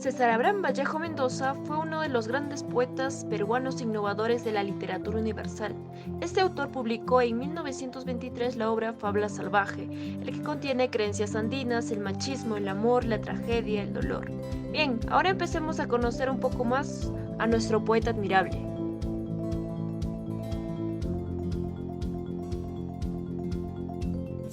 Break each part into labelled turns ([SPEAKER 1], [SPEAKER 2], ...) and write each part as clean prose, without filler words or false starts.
[SPEAKER 1] César Abraham Vallejo Mendoza fue uno de los grandes poetas peruanos innovadores de la literatura universal. Este autor publicó en 1923 la obra Fabla Salvaje, el que contiene creencias andinas, el machismo, el amor, la tragedia, el dolor. Bien, ahora empecemos a conocer un poco más a nuestro poeta admirable.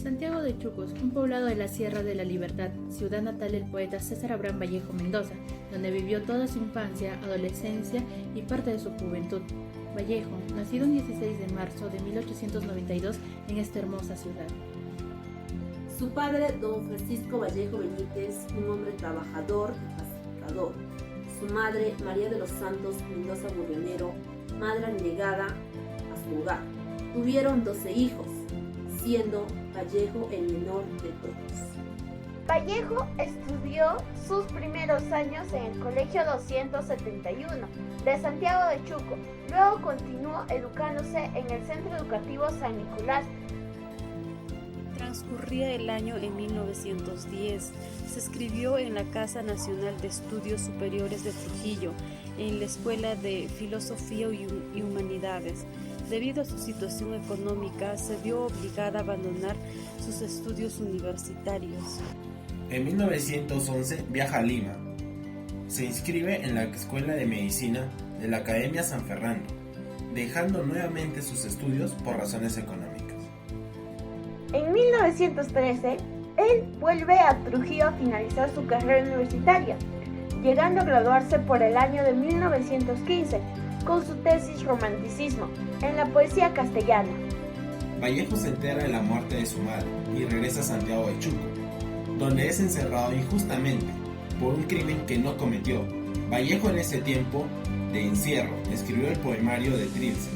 [SPEAKER 2] Santiago de Chucos, un poblado de la Sierra de la Libertad, ciudad natal del poeta César Abraham Vallejo Mendoza, donde vivió toda su infancia, adolescencia y parte de su juventud. Vallejo, nacido el 16 de marzo de 1892 en esta hermosa ciudad.
[SPEAKER 3] Su padre, don Francisco Vallejo Benítez, un hombre trabajador y pacificador. Su madre, María de los Santos Mendoza Burrionero, madre abnegada a su hogar. Tuvieron 12 hijos, siendo Vallejo el menor de todos.
[SPEAKER 4] Vallejo estudió sus primeros años en el Colegio 271 de Santiago de Chuco. Luego continuó educándose en el Centro Educativo San Nicolás.
[SPEAKER 5] Transcurría el año en 1910. Se inscribió en la Casa Nacional de Estudios Superiores de Trujillo, en la Escuela de Filosofía y Humanidades. Debido a su situación económica, se vio obligada a abandonar sus estudios universitarios.
[SPEAKER 6] En 1911 viaja a Lima. Se inscribe en la Escuela de Medicina de la Academia San Fernando, dejando nuevamente sus estudios por razones económicas.
[SPEAKER 4] En 1913, él vuelve a Trujillo a finalizar su carrera universitaria, llegando a graduarse por el año de 1915 con su tesis Romanticismo en la poesía castellana.
[SPEAKER 6] Vallejo se entera de la muerte de su madre y regresa a Santiago de Chuco, donde es encerrado injustamente por un crimen que no cometió. Vallejo en ese tiempo de encierro escribió el poemario de Trilce,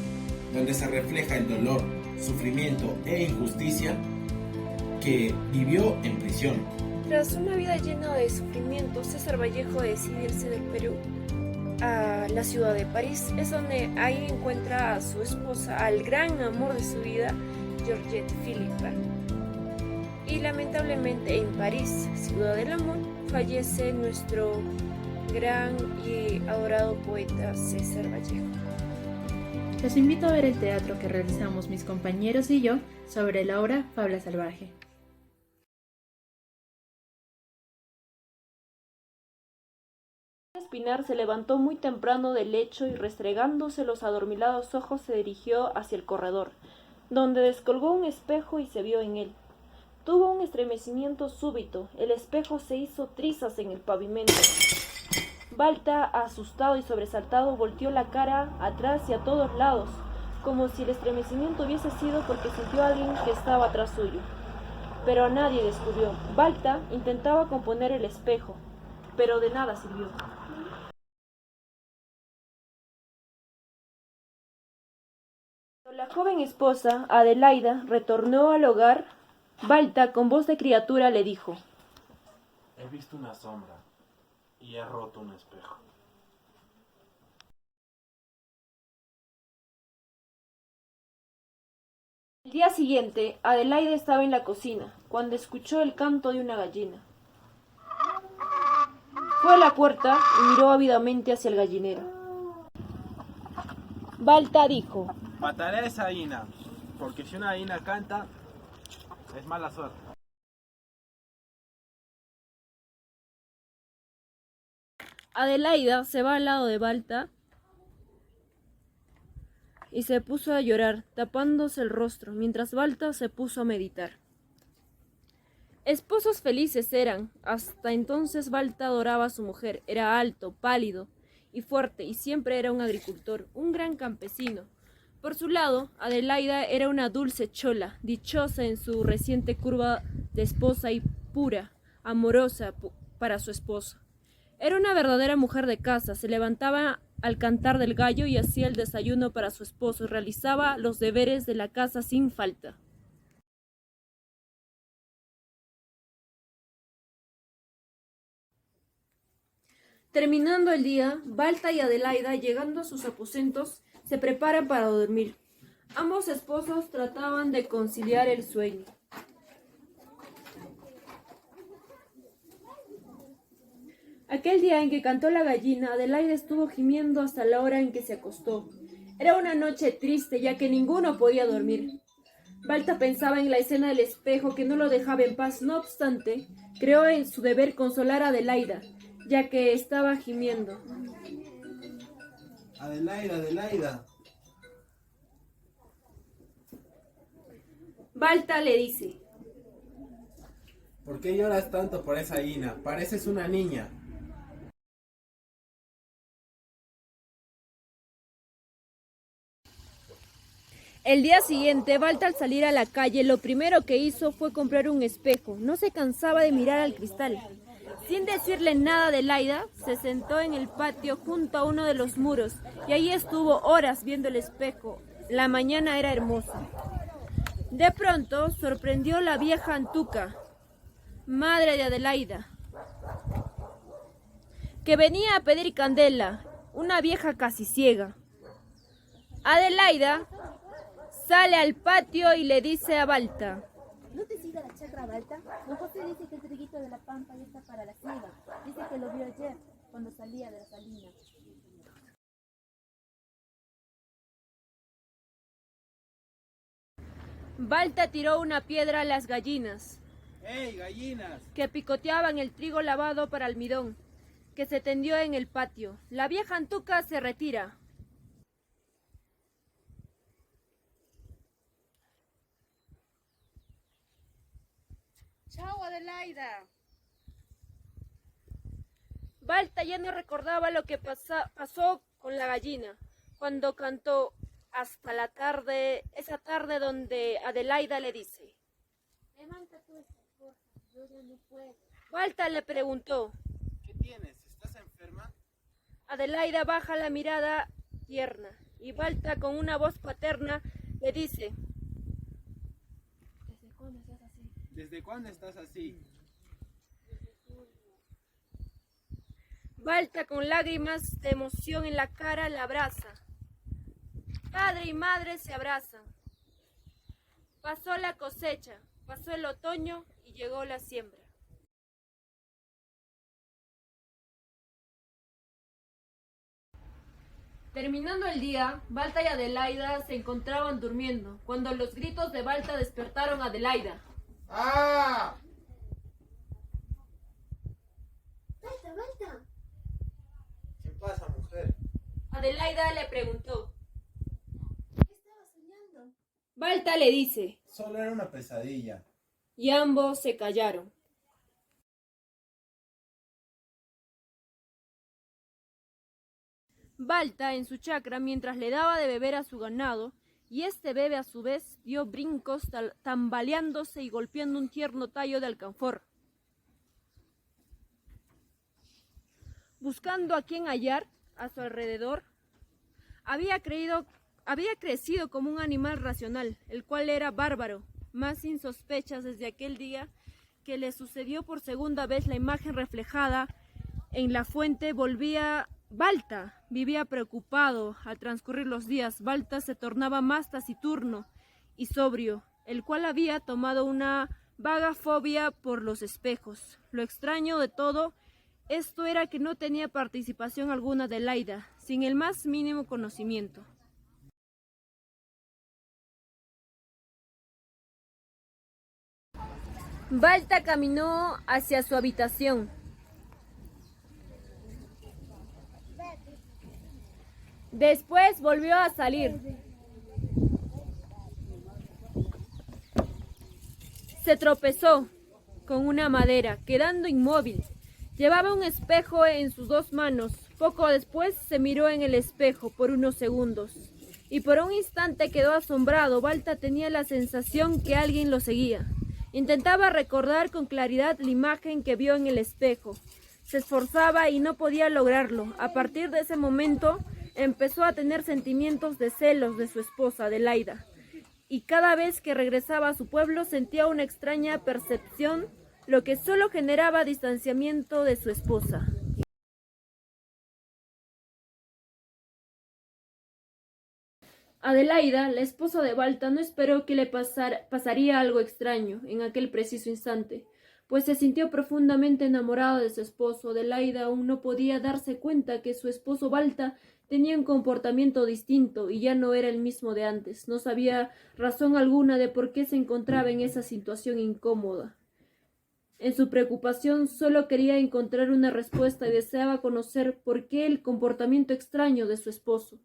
[SPEAKER 6] donde se refleja el dolor, sufrimiento e injusticia que vivió en prisión.
[SPEAKER 1] Tras una vida llena de sufrimiento, César Vallejo decide irse del Perú a la ciudad de París. Es donde ahí encuentra a su esposa, al gran amor de su vida, Georgette Philippa. Y lamentablemente en París, ciudad del amor, fallece nuestro gran y adorado poeta César Vallejo.
[SPEAKER 2] Los invito a ver el teatro que realizamos mis compañeros y yo sobre la obra Fabla Salvaje.
[SPEAKER 1] Espinar se levantó muy temprano del lecho y restregándose los adormilados ojos se dirigió hacia el corredor, donde descolgó un espejo y se vio en él. Tuvo un estremecimiento súbito, el espejo se hizo trizas en el pavimento. Balta, asustado y sobresaltado, volteó la cara atrás y a todos lados, como si el estremecimiento hubiese sido porque sintió a alguien que estaba atrás suyo. Pero a nadie descubrió. Balta intentaba componer el espejo, pero de nada sirvió. Cuando la joven esposa, Adelaida, retornó al hogar, Balta, con voz de criatura, le dijo:
[SPEAKER 7] He visto una sombra y he roto un espejo.
[SPEAKER 1] El día siguiente, Adelaida estaba en la cocina, cuando escuchó el canto de una gallina. Fue a la puerta y miró ávidamente hacia el gallinero. Balta dijo:
[SPEAKER 7] Mataré a esa gallina, porque si una gallina canta, es mala suerte.
[SPEAKER 1] Adelaida se va al lado de Balta y se puso a llorar, tapándose el rostro, mientras Balta se puso a meditar. Esposos felices eran. Hasta entonces Balta adoraba a su mujer. Era alto, pálido y fuerte, y siempre era un agricultor, un gran campesino. Por su lado, Adelaida era una dulce chola, dichosa en su reciente curva de esposa y pura, amorosa para su esposo. Era una verdadera mujer de casa, se levantaba al cantar del gallo y hacía el desayuno para su esposo y realizaba los deberes de la casa sin falta. Terminando el día, Balta y Adelaida, llegando a sus aposentos, se preparan para dormir. Ambos esposos trataban de conciliar el sueño. Aquel día en que cantó la gallina, Adelaida estuvo gimiendo hasta la hora en que se acostó. Era una noche triste, ya que ninguno podía dormir. Balta pensaba en la escena del espejo que no lo dejaba en paz. No obstante, creó en su deber consolar a Adelaida, ya que estaba gimiendo.
[SPEAKER 6] Adelaida, Adelaida.
[SPEAKER 1] Balta le dice:
[SPEAKER 6] ¿Por qué lloras tanto por esa gallina? Pareces una niña.
[SPEAKER 1] El día siguiente, Balta, al salir a la calle, lo primero que hizo fue comprar un espejo. No se cansaba de mirar al cristal. Sin decirle nada a Adelaida, se sentó en el patio junto a uno de los muros y ahí estuvo horas viendo el espejo. La mañana era hermosa. De pronto, sorprendió la vieja Antuca, madre de Adelaida, que venía a pedir candela, una vieja casi ciega. Adelaida sale al patio y le dice a Balta:
[SPEAKER 8] ¿No te sigue la chacra, Balta? Don José dice que el triguito de la pampa ya está para la siega. Dice que lo vio ayer, cuando salía de la salina.
[SPEAKER 1] Balta tiró una piedra a las gallinas,
[SPEAKER 7] ¡Ey, gallinas!
[SPEAKER 1] que picoteaban el trigo lavado para almidón, que se tendió en el patio. La vieja Antuca se retira.
[SPEAKER 5] ¡Chao, Adelaida!
[SPEAKER 1] Balta ya no recordaba lo que pasó con la gallina, cuando cantó hasta la tarde, esa tarde donde Adelaida le dice:
[SPEAKER 8] Levanta tú esa cosa, yo ya no puedo.
[SPEAKER 1] Balta le preguntó.
[SPEAKER 6] ¿Qué tienes? ¿Estás enferma?
[SPEAKER 1] Adelaida baja la mirada tierna y Balta, con una voz paterna, le dice:
[SPEAKER 8] ¿Desde cuándo estás así?
[SPEAKER 7] ¿Desde cuándo estás así?
[SPEAKER 1] Balta, con lágrimas de emoción en la cara, la abraza. Padre y madre se abrazan. Pasó la cosecha, pasó el otoño y llegó la siembra. Terminando el día, Balta y Adelaida se encontraban durmiendo, cuando los gritos de Balta despertaron a Adelaida.
[SPEAKER 6] ¡Ah!
[SPEAKER 8] ¡Balta, Balta!
[SPEAKER 6] ¿Qué pasa, mujer?
[SPEAKER 1] Adelaida le preguntó.
[SPEAKER 8] ¿Qué estabas soñando?
[SPEAKER 1] Balta le dice,
[SPEAKER 6] Solo era una pesadilla.
[SPEAKER 1] y ambos se callaron. Balta, en su chacra, mientras le daba de beber a su ganado, y este bebe a su vez dio brincos tambaleándose y golpeando un tierno tallo de alcanfor. Buscando a quien hallar a su alrededor, había crecido como un animal racional, el cual era bárbaro, más sin sospechas desde aquel día que le sucedió por segunda vez la imagen reflejada en la fuente. Balta vivía preocupado. Al transcurrir los días, Balta se tornaba más taciturno y sobrio, el cual había tomado una vaga fobia por los espejos. Lo extraño de todo esto era que no tenía participación alguna de Adelaida, sin el más mínimo conocimiento. Balta caminó hacia su habitación. Después volvió a salir. Se tropezó con una madera, quedando inmóvil. Llevaba un espejo en sus dos manos. Poco después se miró en el espejo por unos segundos y por un instante quedó asombrado. Balta tenía la sensación que alguien lo seguía. Intentaba recordar con claridad la imagen que vio en el espejo. Se esforzaba y no podía lograrlo. A partir de ese momento empezó a tener sentimientos de celos de su esposa, Adelaida, y cada vez que regresaba a su pueblo sentía una extraña percepción, lo que solo generaba distanciamiento de su esposa. Adelaida, la esposa de Balta, no esperó que le pasaría algo extraño en aquel preciso instante, pues se sintió profundamente enamorado de su esposo. Adelaida aún no podía darse cuenta que su esposo Balta tenía un comportamiento distinto y ya no era el mismo de antes. No sabía razón alguna de por qué se encontraba en esa situación incómoda. En su preocupación solo quería encontrar una respuesta y deseaba conocer por qué el comportamiento extraño de su esposo.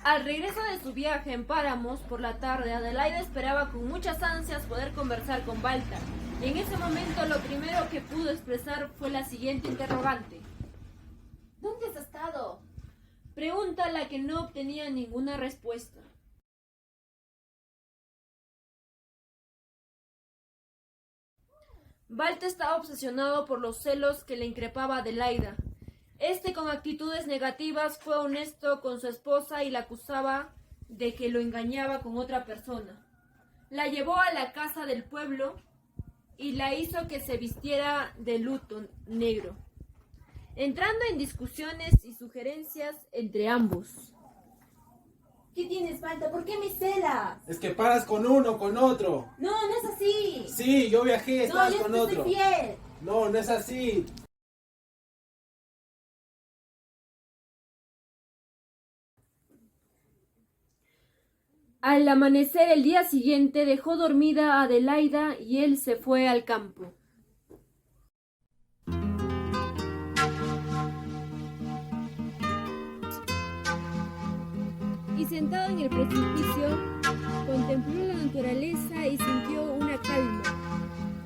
[SPEAKER 1] Al regreso de su viaje en Páramos por la tarde, Adelaida esperaba con muchas ansias poder conversar con Balta. En ese momento lo primero que pudo expresar fue la siguiente interrogante.
[SPEAKER 8] ¿Dónde has estado?
[SPEAKER 1] Pregunta a la que no obtenía ninguna respuesta. Balta estaba obsesionado por los celos que le increpaba a Adelaida. Con actitudes negativas, fue honesto con su esposa y la acusaba de que lo engañaba con otra persona. La llevó a la casa del pueblo y la hizo que se vistiera de luto negro, entrando en discusiones y sugerencias entre ambos.
[SPEAKER 8] ¿Qué tienes, Balta? ¿Por qué me celas?
[SPEAKER 7] Es que paras con uno, con otro.
[SPEAKER 8] No, no es así.
[SPEAKER 7] Sí, yo viajé, estabas
[SPEAKER 8] No, yo
[SPEAKER 7] con
[SPEAKER 8] te
[SPEAKER 7] otro.
[SPEAKER 8] soy fiel.
[SPEAKER 7] No, no es así.
[SPEAKER 1] Al amanecer el día siguiente dejó dormida a Adelaida y él se fue al campo. Y sentado en el precipicio, contempló la naturaleza y sintió una calma.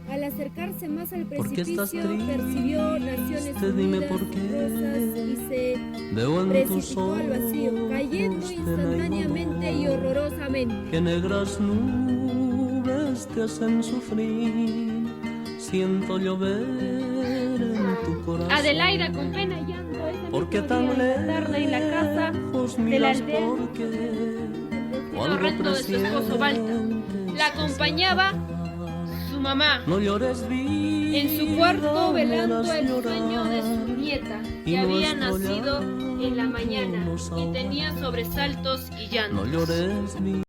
[SPEAKER 1] Al acercarse más al precipicio, percibió naciones unidas, rosas, y se precipitó al vacío, cayendo instantáneamente y horrorosamente.
[SPEAKER 9] Que negras nubes te hacen sufrir, siento llover en tu corazón.
[SPEAKER 1] Adelaida, con pena y llanto,
[SPEAKER 9] porque tan
[SPEAKER 1] tarda en la casa de la aldea, horrendo de su esposo Balta. La acompañaba su mamá,
[SPEAKER 9] no llores, vida,
[SPEAKER 1] en su cuarto velando el
[SPEAKER 9] llorar,
[SPEAKER 1] sueño de su nieta, que había nacido en la mañana y tenía sobresaltos y llantos.
[SPEAKER 9] no llores, vida.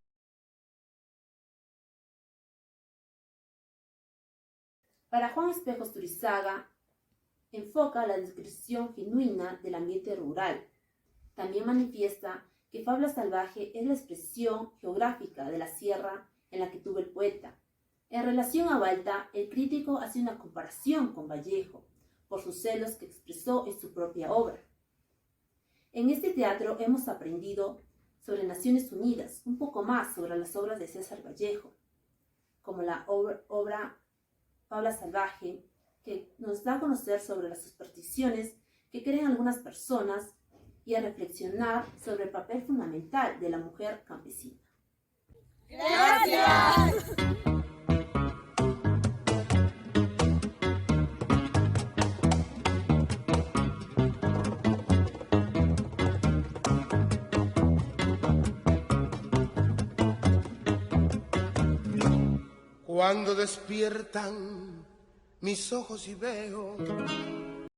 [SPEAKER 3] Para Juan Espejos Turizaga, enfoca la descripción genuina del ambiente rural. También manifiesta que Fábula Salvaje es la expresión geográfica de la sierra en la que tuvo el poeta. En relación a Balta, el crítico hace una comparación con Vallejo, por sus celos que expresó en su propia obra. En este teatro hemos aprendido sobre Naciones Unidas, un poco más sobre las obras de César Vallejo, como la obra Fábula Salvaje, que nos da a conocer sobre las supersticiones que creen algunas personas y a reflexionar sobre el papel fundamental de la mujer campesina.
[SPEAKER 8] ¡Gracias!
[SPEAKER 10] Cuando despiertan mis ojos y veo